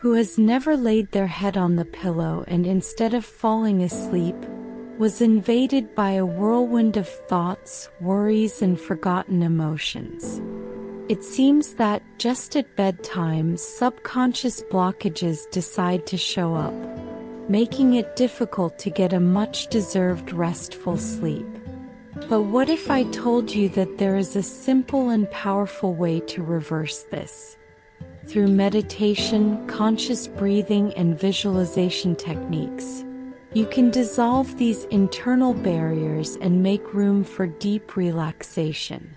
who has never laid their head on the pillow and instead of falling asleep, was invaded by a whirlwind of thoughts, worries, and forgotten emotions. It seems that, just at bedtime, subconscious blockages decide to show up, making it difficult to get a much-deserved restful sleep. But what if I told you that there is a simple and powerful way to reverse this? Through meditation, conscious breathing, and visualization techniques, you can dissolve these internal barriers and make room for deep relaxation.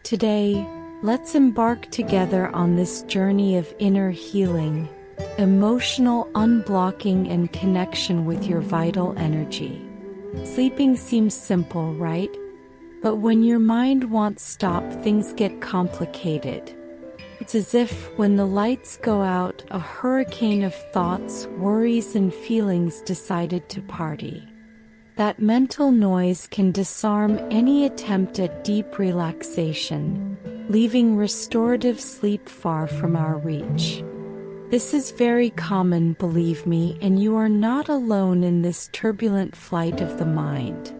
Today, let's embark together on this journey of inner healing, emotional unblocking, and connection with your vital energy. Sleeping seems simple, right? But when your mind won't stop, things get complicated. It's as if, when the lights go out, a hurricane of thoughts, worries, and feelings decided to party. That mental noise can disarm any attempt at deep relaxation, leaving restorative sleep far from our reach. This is very common, believe me, and you are not alone in this turbulent flight of the mind.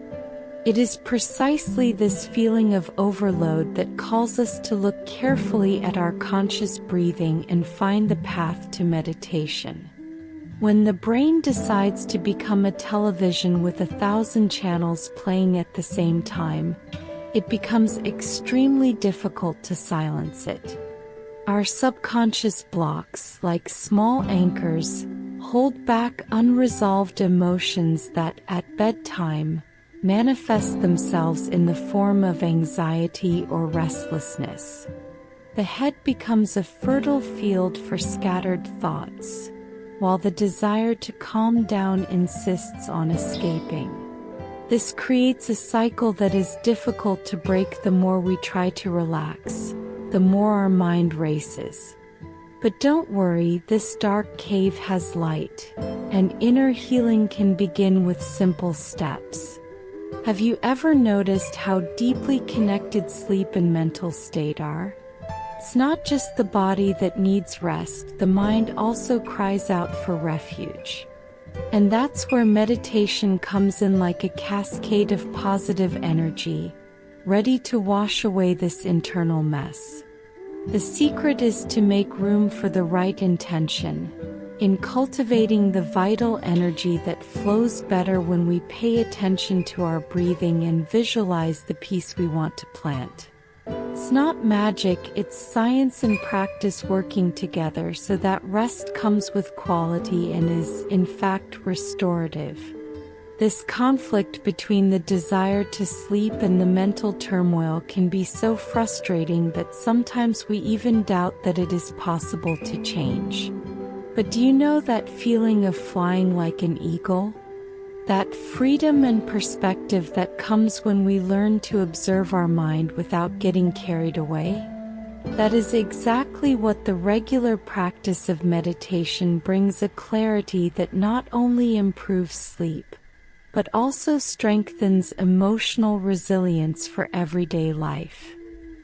It is precisely this feeling of overload that calls us to look carefully at our conscious breathing and find the path to meditation. When the brain decides to become a television with 1,000 channels playing at the same time, it becomes extremely difficult to silence it. Our subconscious blocks, like small anchors, hold back unresolved emotions that, at bedtime, manifest themselves in the form of anxiety or restlessness. The head becomes a fertile field for scattered thoughts, while the desire to calm down insists on escaping. This creates a cycle that is difficult to break. The more we try to relax, the more our mind races. But don't worry, this dark cave has light, and inner healing can begin with simple steps. Have you ever noticed how deeply connected sleep and mental state are? It's not just the body that needs rest, the mind also cries out for refuge. And that's where meditation comes in, like a cascade of positive energy, ready to wash away this internal mess. The secret is to make room for the right intention, in cultivating the vital energy that flows better when we pay attention to our breathing and visualize the peace we want to plant. It's not magic, it's science and practice working together so that rest comes with quality and is, in fact, restorative. This conflict between the desire to sleep and the mental turmoil can be so frustrating that sometimes we even doubt that it is possible to change. But do you know that feeling of flying like an eagle? That freedom and perspective that comes when we learn to observe our mind without getting carried away? That is exactly what the regular practice of meditation brings, a clarity that not only improves sleep, but also strengthens emotional resilience for everyday life.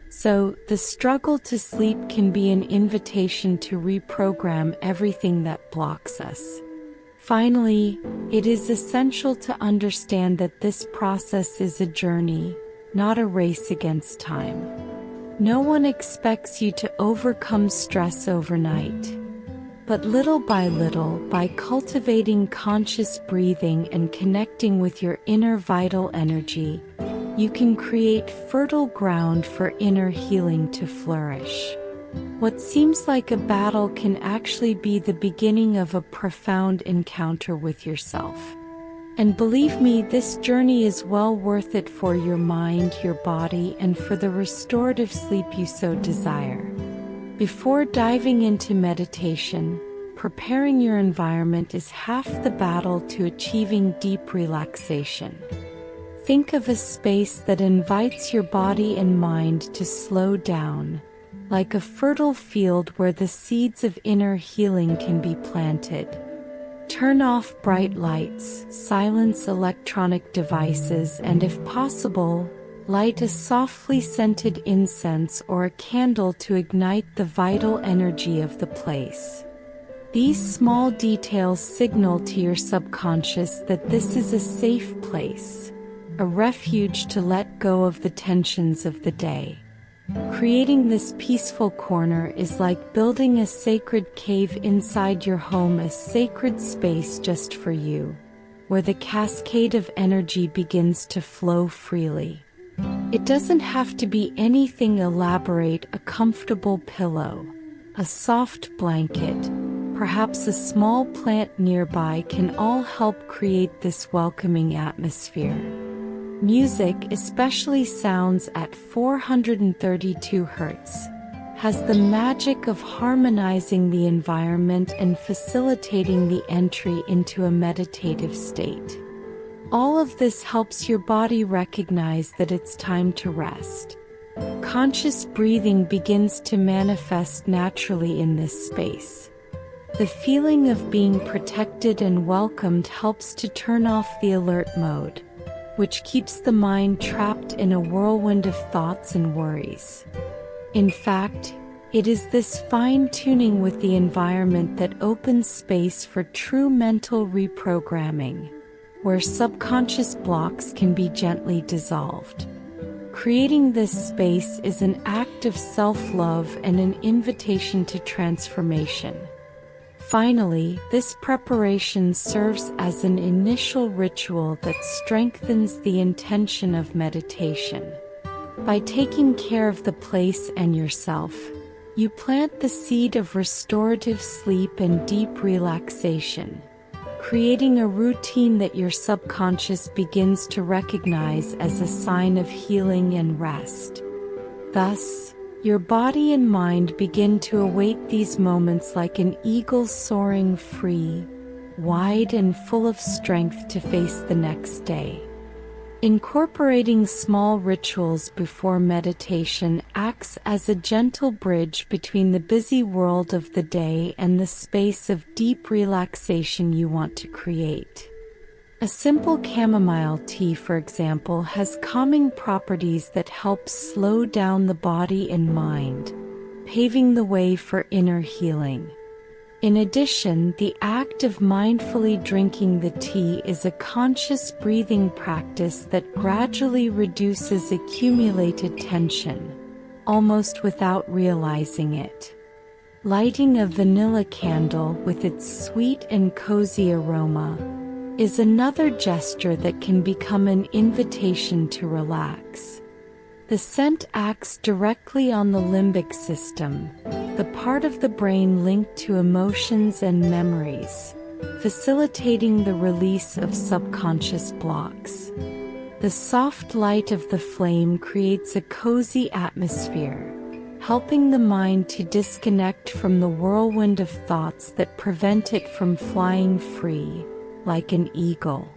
So, the struggle to sleep can be an invitation to reprogram everything that blocks us. Finally, it is essential to understand that this process is a journey, not a race against time. No one expects you to overcome stress overnight. But little by little, by cultivating conscious breathing and connecting with your inner vital energy, you can create fertile ground for inner healing to flourish. What seems like a battle can actually be the beginning of a profound encounter with yourself. And believe me, this journey is well worth it for your mind, your body, and for the restorative sleep you so desire. Before diving into meditation, preparing your environment is half the battle to achieving deep relaxation. Think of a space that invites your body and mind to slow down, like a fertile field where the seeds of inner healing can be planted. Turn off bright lights, silence electronic devices, and if possible, light a softly scented incense or a candle to ignite the vital energy of the place. These small details signal to your subconscious that this is a safe place, a refuge to let go of the tensions of the day. Creating this peaceful corner is like building a sacred cave inside your home, a sacred space just for you, where the cascade of energy begins to flow freely. It doesn't have to be anything elaborate. A comfortable pillow, a soft blanket, perhaps a small plant nearby can all help create this welcoming atmosphere. Music, especially sounds at 432 Hz, has the magic of harmonizing the environment and facilitating the entry into a meditative state. All of this helps your body recognize that it's time to rest. Conscious breathing begins to manifest naturally in this space. The feeling of being protected and welcomed helps to turn off the alert mode, which keeps the mind trapped in a whirlwind of thoughts and worries. In fact, it is this fine-tuning with the environment that opens space for true mental reprogramming, where subconscious blocks can be gently dissolved. Creating this space is an act of self-love and an invitation to transformation. Finally, this preparation serves as an initial ritual that strengthens the intention of meditation. By taking care of the place and yourself, you plant the seed of restorative sleep and deep relaxation, creating a routine that your subconscious begins to recognize as a sign of healing and rest. Thus, your body and mind begin to await these moments like an eagle soaring free, wide and full of strength to face the next day. Incorporating small rituals before meditation acts as a gentle bridge between the busy world of the day and the space of deep relaxation you want to create. A simple chamomile tea, for example, has calming properties that help slow down the body and mind, paving the way for inner healing. In addition, the act of mindfully drinking the tea is a conscious breathing practice that gradually reduces accumulated tension, almost without realizing it. Lighting a vanilla candle with its sweet and cozy aroma is another gesture that can become an invitation to relax. The scent acts directly on the limbic system, the part of the brain linked to emotions and memories, facilitating the release of subconscious blocks. The soft light of the flame creates a cozy atmosphere, helping the mind to disconnect from the whirlwind of thoughts that prevent it from flying free, like an eagle.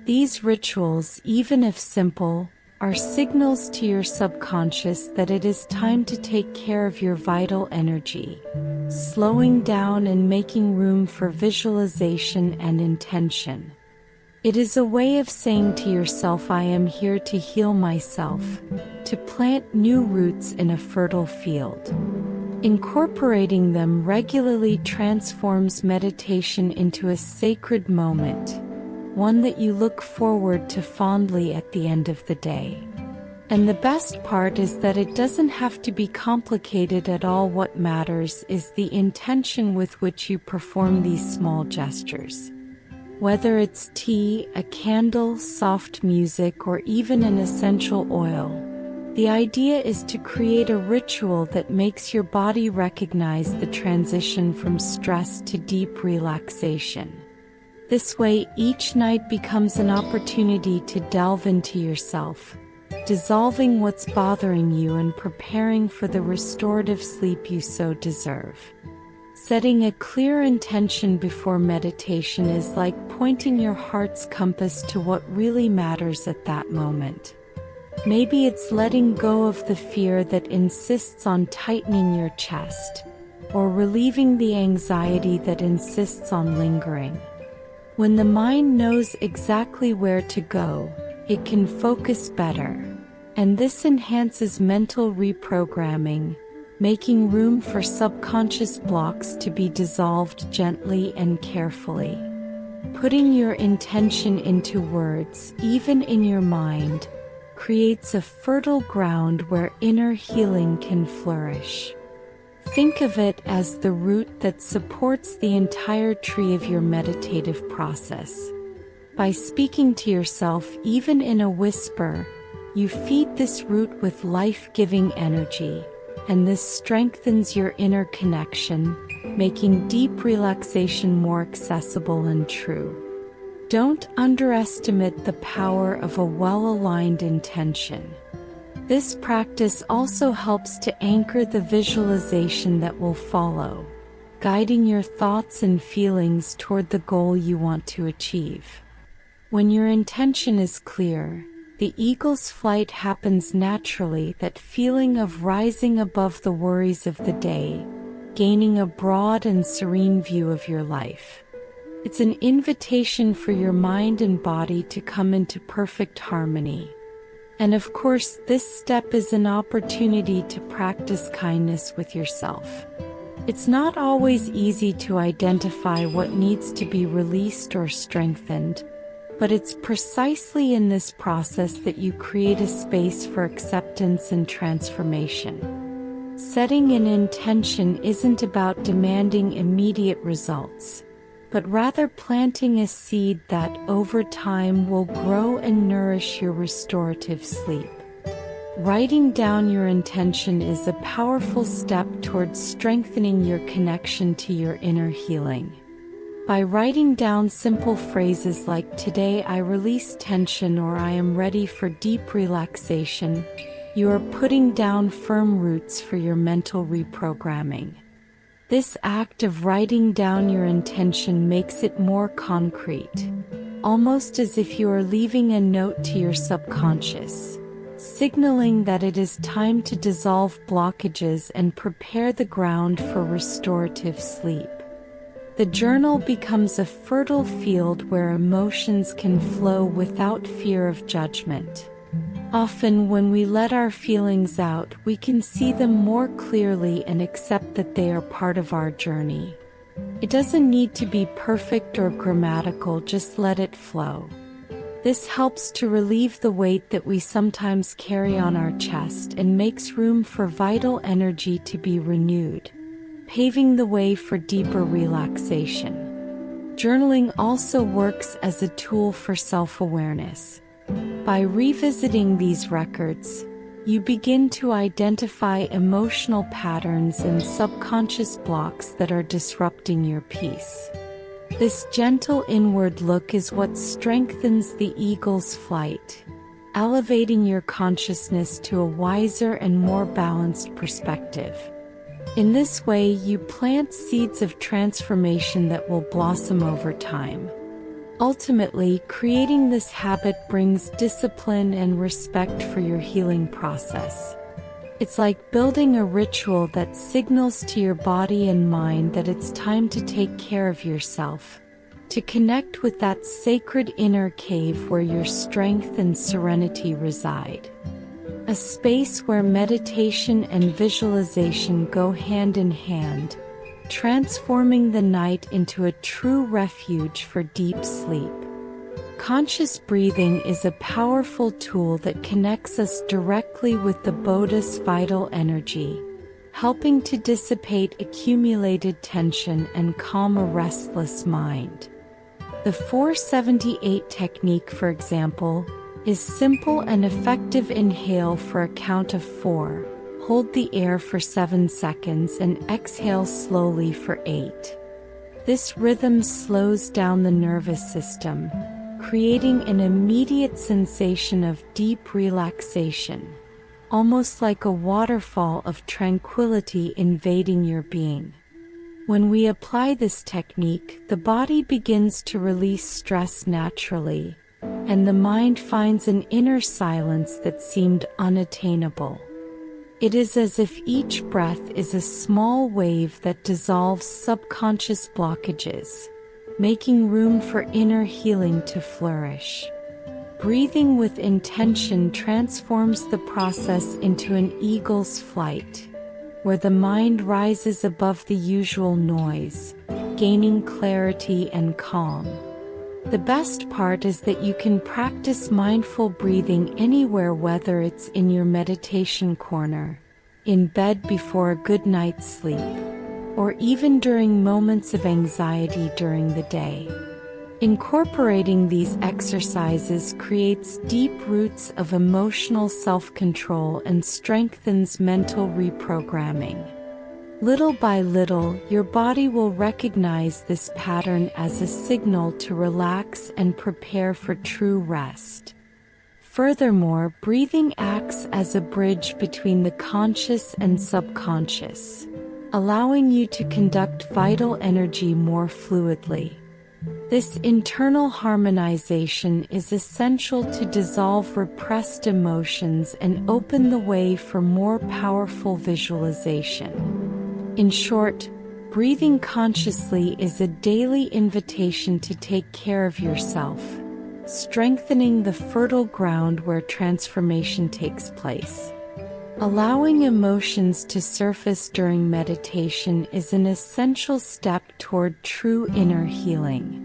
These rituals, even if simple, are signals to your subconscious that it is time to take care of your vital energy, slowing down and making room for visualization and intention. It is a way of saying to yourself, I am here to heal myself, to plant new roots in a fertile field. Incorporating them regularly transforms meditation into a sacred moment, one that you look forward to fondly at the end of the day. And the best part is that it doesn't have to be complicated at all. What matters is the intention with which you perform these small gestures. Whether it's tea, a candle, soft music, or even an essential oil, the idea is to create a ritual that makes your body recognize the transition from stress to deep relaxation. This way, each night becomes an opportunity to delve into yourself, dissolving what's bothering you and preparing for the restorative sleep you so deserve. Setting a clear intention before meditation is like pointing your heart's compass to what really matters at that moment. Maybe it's letting go of the fear that insists on tightening your chest, or relieving the anxiety that insists on lingering. When the mind knows exactly where to go, it can focus better, and this enhances mental reprogramming, making room for subconscious blocks to be dissolved gently and carefully. Putting your intention into words, even in your mind, creates a fertile ground where inner healing can flourish. Think of it as the root that supports the entire tree of your meditative process. By speaking to yourself, even in a whisper, you feed this root with life-giving energy, and this strengthens your inner connection, making deep relaxation more accessible and true. Don't underestimate the power of a well-aligned intention. This practice also helps to anchor the visualization that will follow, guiding your thoughts and feelings toward the goal you want to achieve. When your intention is clear, the eagle's flight happens naturally, that feeling of rising above the worries of the day, gaining a broad and serene view of your life. It's an invitation for your mind and body to come into perfect harmony. And of course, this step is an opportunity to practice kindness with yourself. It's not always easy to identify what needs to be released or strengthened, but it's precisely in this process that you create a space for acceptance and transformation. Setting an intention isn't about demanding immediate results, but rather planting a seed that over time will grow and nourish your restorative sleep. Writing down your intention is a powerful step towards strengthening your connection to your inner healing. By writing down simple phrases like "Today I release tension" or "I am ready for deep relaxation," you are putting down firm roots for your mental reprogramming. This act of writing down your intention makes it more concrete, almost as if you are leaving a note to your subconscious, signaling that it is time to dissolve blockages and prepare the ground for restorative sleep. The journal becomes a fertile field where emotions can flow without fear of judgment. Often when we let our feelings out, we can see them more clearly and accept that they are part of our journey. It doesn't need to be perfect or grammatical, just let it flow. This helps to relieve the weight that we sometimes carry on our chest and makes room for vital energy to be renewed, paving the way for deeper relaxation. Journaling also works as a tool for self-awareness. By revisiting these records, you begin to identify emotional patterns and subconscious blocks that are disrupting your peace. This gentle inward look is what strengthens the eagle's flight, elevating your consciousness to a wiser and more balanced perspective. In this way, you plant seeds of transformation that will blossom over time. Ultimately, creating this habit brings discipline and respect for your healing process. It's like building a ritual that signals to your body and mind that it's time to take care of yourself, to connect with that sacred inner cave where your strength and serenity reside. A space where meditation and visualization go hand in hand, transforming the night into a true refuge for deep sleep. Conscious breathing is a powerful tool that connects us directly with the Bodhi's vital energy, helping to dissipate accumulated tension and calm a restless mind. The 478 technique, for example, is simple and effective. Inhale for a count of 4. Hold the air for 7 seconds and exhale slowly for 8. This rhythm slows down the nervous system, creating an immediate sensation of deep relaxation, almost like a waterfall of tranquility invading your being. When we apply this technique, the body begins to release stress naturally, and the mind finds an inner silence that seemed unattainable. It is as if each breath is a small wave that dissolves subconscious blockages, making room for inner healing to flourish. Breathing with intention transforms the process into an eagle's flight, where the mind rises above the usual noise, gaining clarity and calm. The best part is that you can practice mindful breathing anywhere, whether it's in your meditation corner, in bed before a good night's sleep, or even during moments of anxiety during the day. Incorporating these exercises creates deep roots of emotional self-control and strengthens mental reprogramming. Little by little, your body will recognize this pattern as a signal to relax and prepare for true rest. Furthermore, breathing acts as a bridge between the conscious and subconscious, allowing you to conduct vital energy more fluidly. This internal harmonization is essential to dissolve repressed emotions and open the way for more powerful visualization. In short, breathing consciously is a daily invitation to take care of yourself, strengthening the fertile ground where transformation takes place. Allowing emotions to surface during meditation is an essential step toward true inner healing.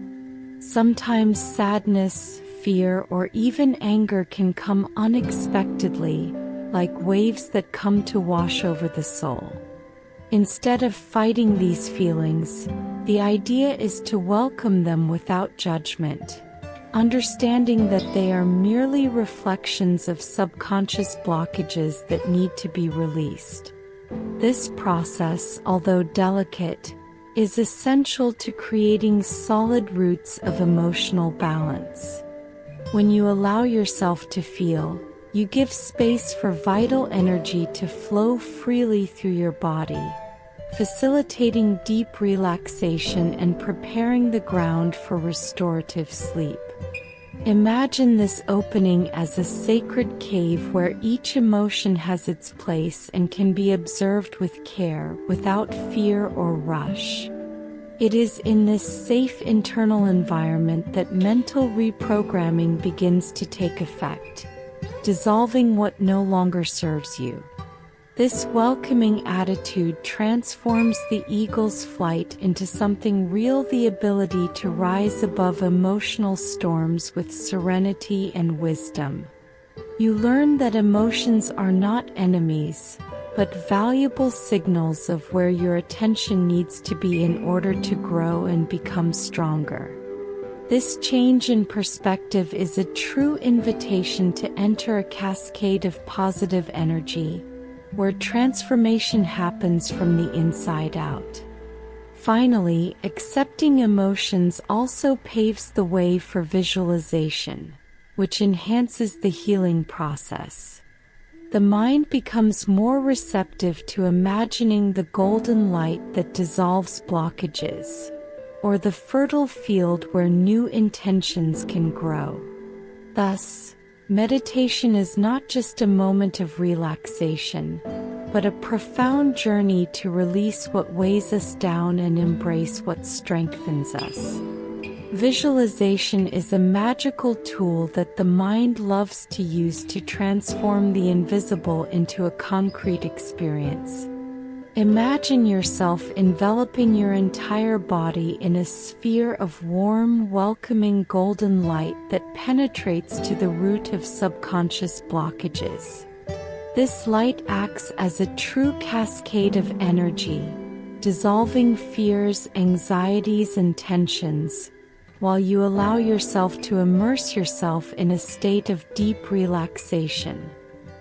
Sometimes sadness, fear, or even anger can come unexpectedly, like waves that come to wash over the soul. Instead of fighting these feelings, the idea is to welcome them without judgment, understanding that they are merely reflections of subconscious blockages that need to be released. This process, although delicate, is essential to creating solid roots of emotional balance. When you allow yourself to feel, you give space for vital energy to flow freely through your body, facilitating deep relaxation and preparing the ground for restorative sleep. Imagine this opening as a sacred cave where each emotion has its place and can be observed with care, without fear or rush. It is in this safe internal environment that mental reprogramming begins to take effect, dissolving what no longer serves you. This welcoming attitude transforms the eagle's flight into something real, the ability to rise above emotional storms with serenity and wisdom. You learn that emotions are not enemies, but valuable signals of where your attention needs to be in order to grow and become stronger. This change in perspective is a true invitation to enter a cascade of positive energy, where transformation happens from the inside out. Finally, accepting emotions also paves the way for visualization, which enhances the healing process. The mind becomes more receptive to imagining the golden light that dissolves blockages, or the fertile field where new intentions can grow. Thus, meditation is not just a moment of relaxation, but a profound journey to release what weighs us down and embrace what strengthens us. Visualization is a magical tool that the mind loves to use to transform the invisible into a concrete experience. Imagine yourself enveloping your entire body in a sphere of warm, welcoming golden light that penetrates to the root of subconscious blockages. This light acts as a true cascade of energy, dissolving fears, anxieties, and tensions, while you allow yourself to immerse yourself in a state of deep relaxation,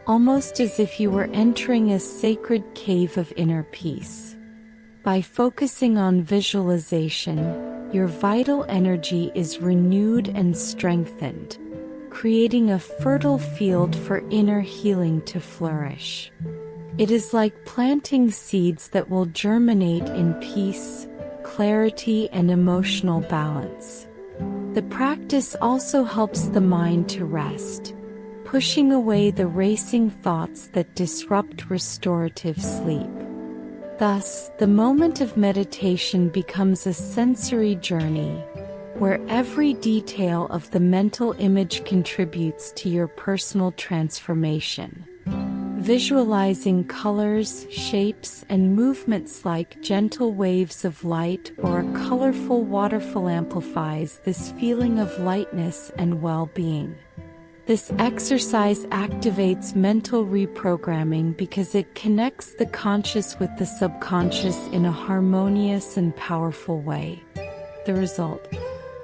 almost as if you were entering a sacred cave of inner peace. By focusing on visualization, your vital energy is renewed and strengthened, creating a fertile field for inner healing to flourish. It is like planting seeds that will germinate in peace, clarity, and emotional balance. The practice also helps the mind to rest, pushing away the racing thoughts that disrupt restorative sleep. Thus, the moment of meditation becomes a sensory journey, where every detail of the mental image contributes to your personal transformation. visualizing colors, shapes, and movements like gentle waves of light or a colorful waterfall amplifies this feeling of lightness and well-being. This exercise activates mental reprogramming because it connects the conscious with the subconscious in a harmonious and powerful way. The result: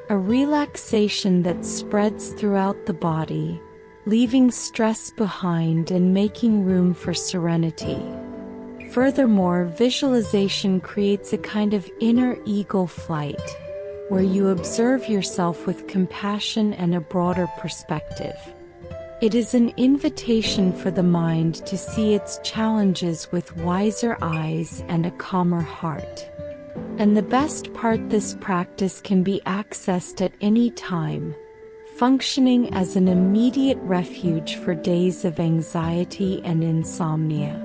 a relaxation that spreads throughout the body, leaving stress behind and making room for serenity. Furthermore, visualization creates a kind of inner eagle flight, where you observe yourself with compassion and a broader perspective. It is an invitation for the mind to see its challenges with wiser eyes and a calmer heart. And the best part, this practice can be accessed at any time, functioning as an immediate refuge for days of anxiety and insomnia.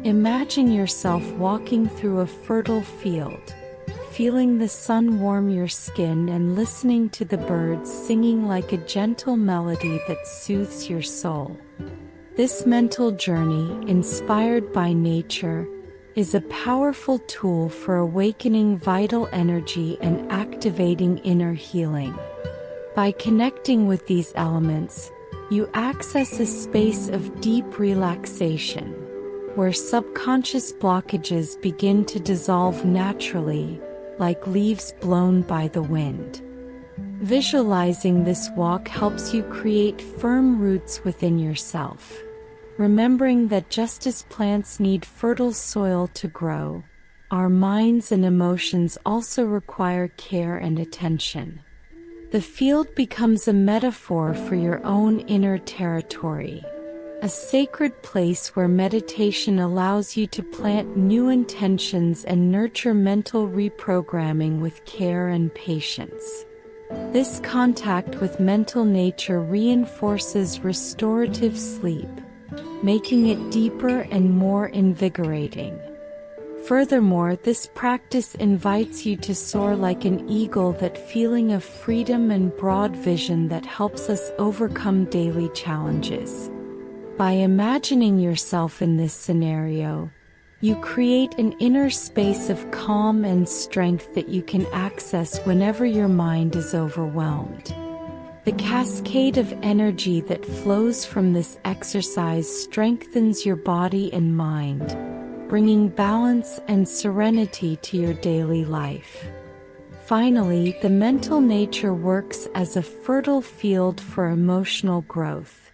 Imagine yourself walking through a fertile field, feeling the sun warm your skin and listening to the birds singing like a gentle melody that soothes your soul. This mental journey, inspired by nature, is a powerful tool for awakening vital energy and activating inner healing. By connecting with these elements, you access a space of deep relaxation, where subconscious blockages begin to dissolve naturally, like leaves blown by the wind. Visualizing this walk helps you create firm roots within yourself, remembering that just as plants need fertile soil to grow, our minds and emotions also require care and attention. The field becomes a metaphor for your own inner territory, a sacred place where meditation allows you to plant new intentions and nurture mental reprogramming with care and patience. This contact with mental nature reinforces restorative sleep, making it deeper and more invigorating. Furthermore, this practice invites you to soar like an eagle, that feeling of freedom and broad vision that helps us overcome daily challenges. By imagining yourself in this scenario, you create an inner space of calm and strength that you can access whenever your mind is overwhelmed. The cascade of energy that flows from this exercise strengthens your body and mind, bringing balance and serenity to your daily life. Finally, the mental nature works as a fertile field for emotional growth,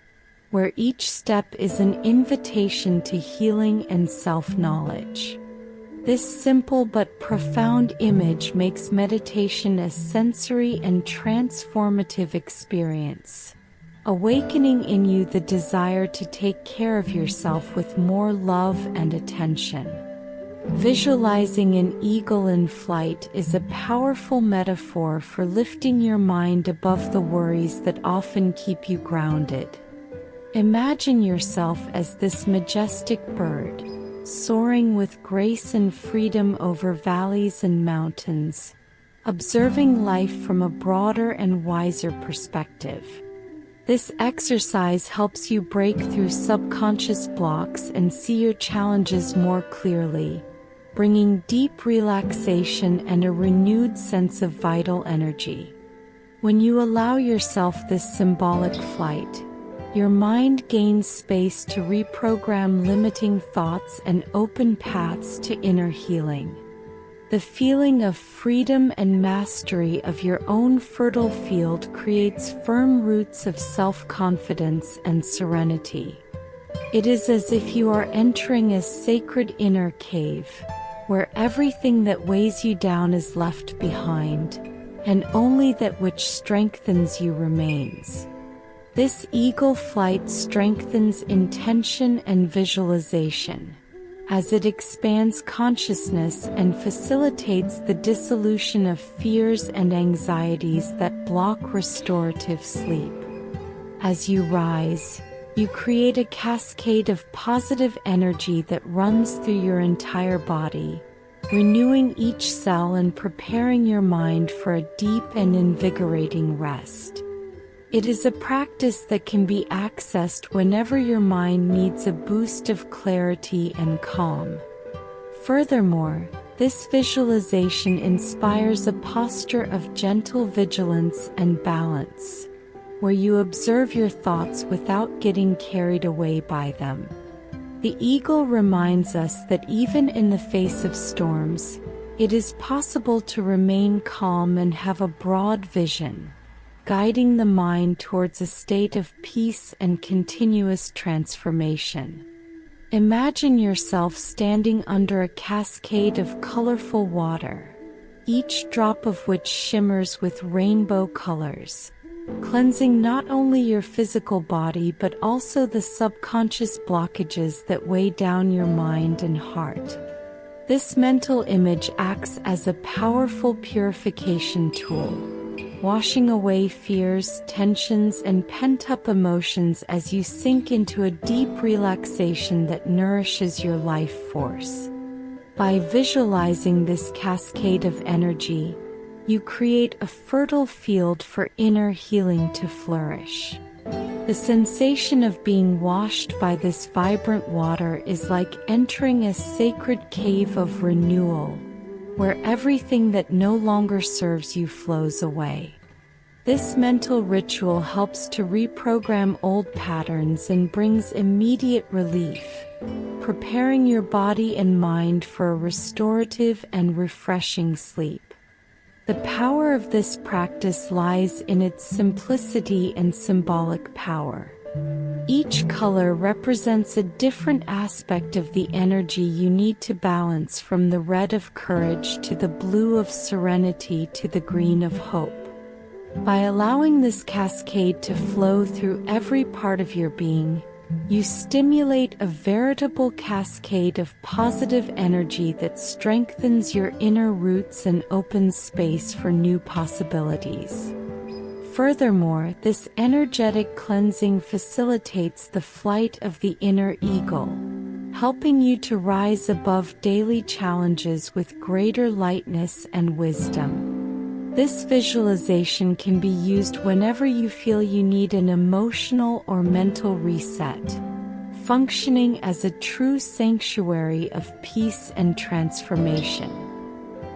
where each step is an invitation to healing and self-knowledge. This simple but profound image makes meditation a sensory and transformative experience, awakening in you the desire to take care of yourself with more love and attention. Visualizing an eagle in flight is a powerful metaphor for lifting your mind above the worries that often keep you grounded. Imagine yourself as this majestic bird, soaring with grace and freedom over valleys and mountains, observing life from a broader and wiser perspective. This exercise helps you break through subconscious blocks and see your challenges more clearly, bringing deep relaxation and a renewed sense of vital energy. When you allow yourself this symbolic flight, your mind gains space to reprogram limiting thoughts and open paths to inner healing. The feeling of freedom and mastery of your own fertile field creates firm roots of self-confidence and serenity. It is as if you are entering a sacred inner cave, where everything that weighs you down is left behind, and only that which strengthens you remains. This eagle flight strengthens intention and visualization, as it expands consciousness and facilitates the dissolution of fears and anxieties that block restorative sleep. As you rise, you create a cascade of positive energy that runs through your entire body, renewing each cell and preparing your mind for a deep and invigorating rest. It is a practice that can be accessed whenever your mind needs a boost of clarity and calm. Furthermore, this visualization inspires a posture of gentle vigilance and balance, where you observe your thoughts without getting carried away by them. The eagle reminds us that even in the face of storms, it is possible to remain calm and have a broad vision, guiding the mind towards a state of peace and continuous transformation. Imagine yourself standing under a cascade of colorful water, each drop of which shimmers with rainbow colors, cleansing not only your physical body but also the subconscious blockages that weigh down your mind and heart. This mental image acts as a powerful purification tool, washing away fears, tensions, and pent-up emotions as you sink into a deep relaxation that nourishes your life force. By visualizing this cascade of energy, you create a fertile field for inner healing to flourish. The sensation of being washed by this vibrant water is like entering a sacred cave of renewal, where everything that no longer serves you flows away. This mental ritual helps to reprogram old patterns and brings immediate relief, preparing your body and mind for a restorative and refreshing sleep. The power of this practice lies in its simplicity and symbolic power. Each color represents a different aspect of the energy you need to balance, from the red of courage to the blue of serenity to the green of hope. By allowing this cascade to flow through every part of your being, you stimulate a veritable cascade of positive energy that strengthens your inner roots and opens space for new possibilities. Furthermore, this energetic cleansing facilitates the flight of the inner eagle, helping you to rise above daily challenges with greater lightness and wisdom. This visualization can be used whenever you feel you need an emotional or mental reset, functioning as a true sanctuary of peace and transformation.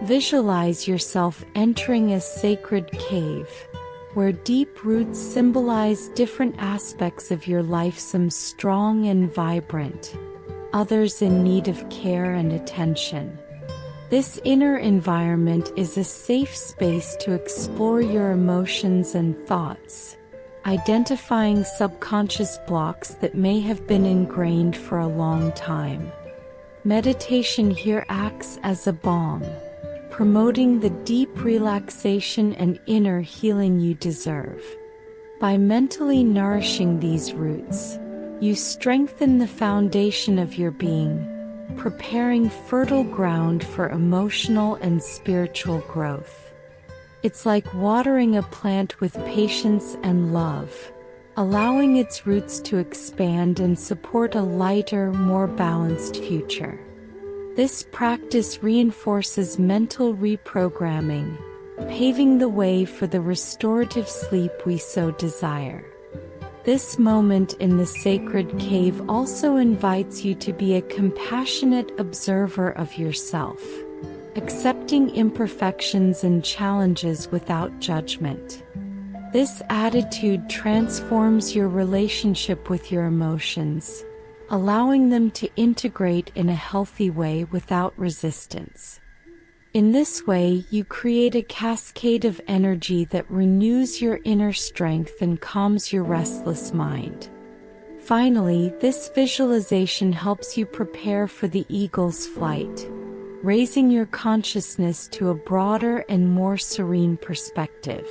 Visualize yourself entering a sacred cave, where deep roots symbolize different aspects of your life, some strong and vibrant, others in need of care and attention. This inner environment is a safe space to explore your emotions and thoughts, identifying subconscious blocks that may have been ingrained for a long time. Meditation here acts as a balm, promoting the deep relaxation and inner healing you deserve. By mentally nourishing these roots, you strengthen the foundation of your being, preparing fertile ground for emotional and spiritual growth. It's like watering a plant with patience and love, allowing its roots to expand and support a lighter, more balanced future. This practice reinforces mental reprogramming, paving the way for the restorative sleep we so desire. This moment in the sacred cave also invites you to be a compassionate observer of yourself, accepting imperfections and challenges without judgment. This attitude transforms your relationship with your emotions, allowing them to integrate in a healthy way without resistance. In this way, you create a cascade of energy that renews your inner strength and calms your restless mind. Finally, this visualization helps you prepare for the eagle's flight, raising your consciousness to a broader and more serene perspective.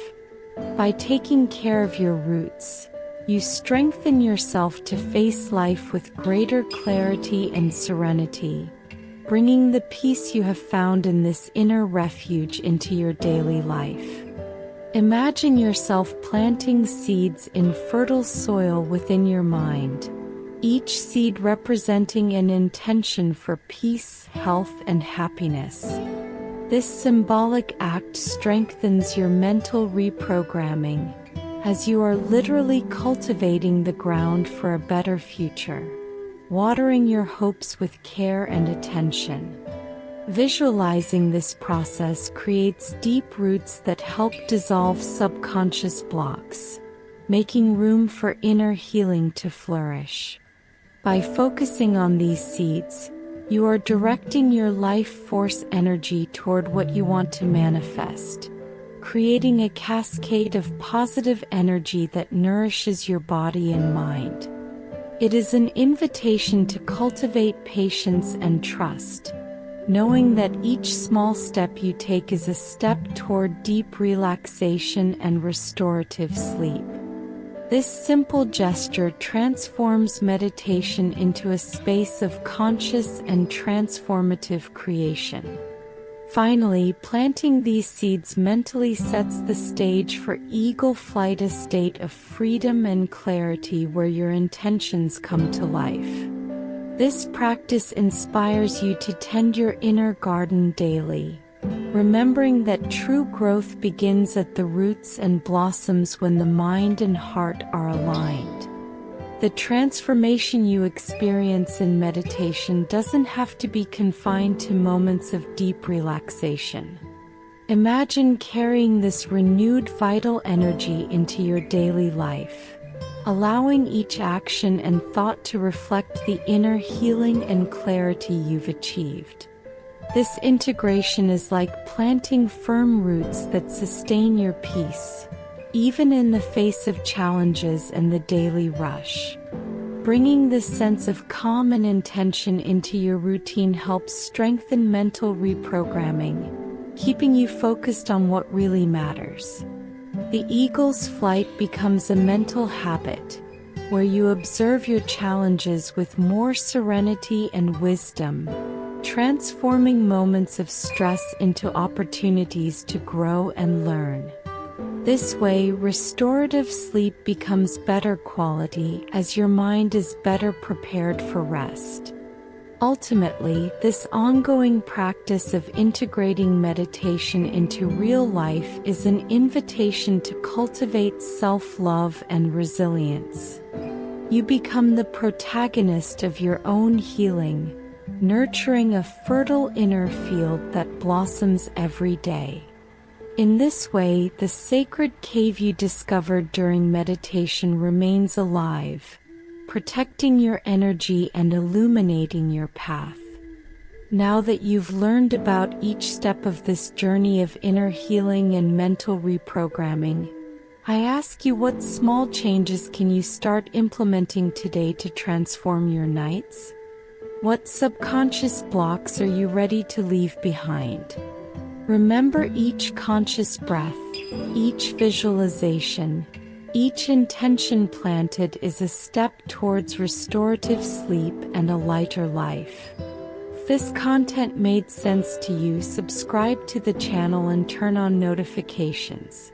By taking care of your roots, you strengthen yourself to face life with greater clarity and serenity, bringing the peace you have found in this inner refuge into your daily life. Imagine yourself planting seeds in fertile soil within your mind, each seed representing an intention for peace, health, and happiness. This symbolic act strengthens your mental reprogramming, as you are literally cultivating the ground for a better future, watering your hopes with care and attention. Visualizing this process creates deep roots that help dissolve subconscious blocks, making room for inner healing to flourish. By focusing on these seeds, you are directing your life force energy toward what you want to manifest, creating a cascade of positive energy that nourishes your body and mind. It is an invitation to cultivate patience and trust, knowing that each small step you take is a step toward deep relaxation and restorative sleep. This simple gesture transforms meditation into a space of conscious and transformative creation. Finally, planting these seeds mentally sets the stage for eagle flight, a state of freedom and clarity where your intentions come to life. This practice inspires you to tend your inner garden daily, remembering that true growth begins at the roots and blossoms when the mind and heart are aligned. The transformation you experience in meditation doesn't have to be confined to moments of deep relaxation. Imagine carrying this renewed vital energy into your daily life, allowing each action and thought to reflect the inner healing and clarity you've achieved. This integration is like planting firm roots that sustain your peace, even in the face of challenges and the daily rush. Bringing this sense of calm and intention into your routine helps strengthen mental reprogramming, keeping you focused on what really matters. The eagle's flight becomes a mental habit, where you observe your challenges with more serenity and wisdom, transforming moments of stress into opportunities to grow and learn. This way, restorative sleep becomes better quality as your mind is better prepared for rest. Ultimately, this ongoing practice of integrating meditation into real life is an invitation to cultivate self-love and resilience. You become the protagonist of your own healing, nurturing a fertile inner field that blossoms every day. In this way, the sacred cave you discovered during meditation remains alive, protecting your energy and illuminating your path. Now that you've learned about each step of this journey of inner healing and mental reprogramming, I ask you, what small changes can you start implementing today to transform your nights? What subconscious blocks are you ready to leave behind? Remember, each conscious breath, each visualization, each intention planted is a step towards restorative sleep and a lighter life. If this content made sense to you, subscribe to the channel and turn on notifications.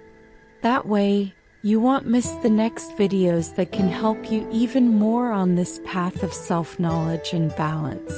That way, you won't miss the next videos that can help you even more on this path of self-knowledge and balance.